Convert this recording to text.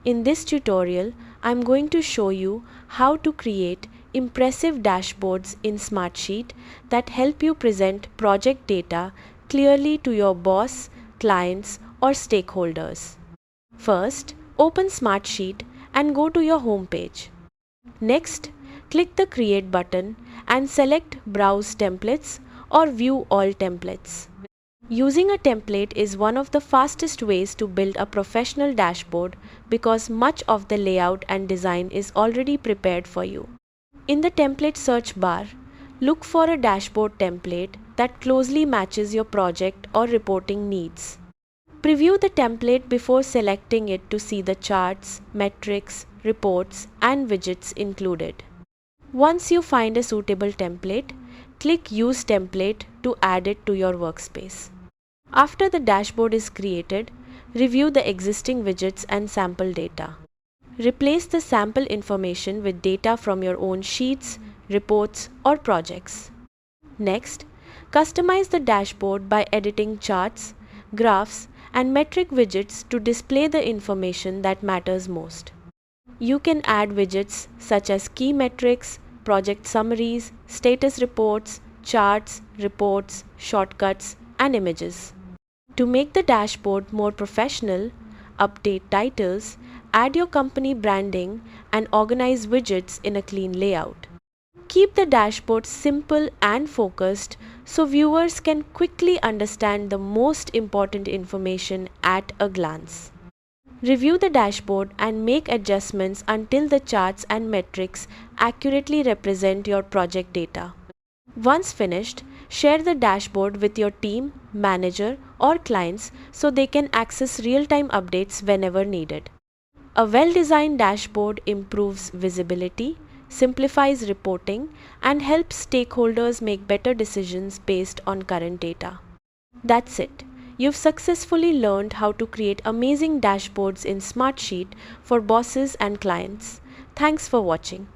In this tutorial, I'm going to show you how to create impressive dashboards in Smartsheet that help you present project data clearly to your boss, clients, or stakeholders. First, open Smartsheet and go to your home page. Next, click the Create button and select Browse Templates or View All Templates. Using a template is one of the fastest ways to build a professional dashboard because much of the layout and design is already prepared for you. In the template search bar, look for a dashboard template that closely matches your project or reporting needs. Preview the template before selecting it to see the charts, metrics, reports, and widgets included. Once you find a suitable template, click Use Template to add it to your workspace. After the dashboard is created, review the existing widgets and sample data. Replace the sample information with data from your own sheets, reports, or projects. Next, customize the dashboard by editing charts, graphs, and metric widgets to display the information that matters most. You can add widgets such as key metrics, project summaries, status reports, charts, reports, shortcuts, and images. To make the dashboard more professional, update titles, add your company branding, and organize widgets in a clean layout. Keep the dashboard simple and focused so viewers can quickly understand the most important information at a glance. Review the dashboard and make adjustments until the charts and metrics accurately represent your project data. Once finished, share the dashboard with your team, manager, or clients so they can access real-time updates whenever needed. A well-designed dashboard improves visibility, simplifies reporting, and helps stakeholders make better decisions based on current data. That's it. You've successfully learned how to create amazing dashboards in Smartsheet for bosses and clients. Thanks for watching.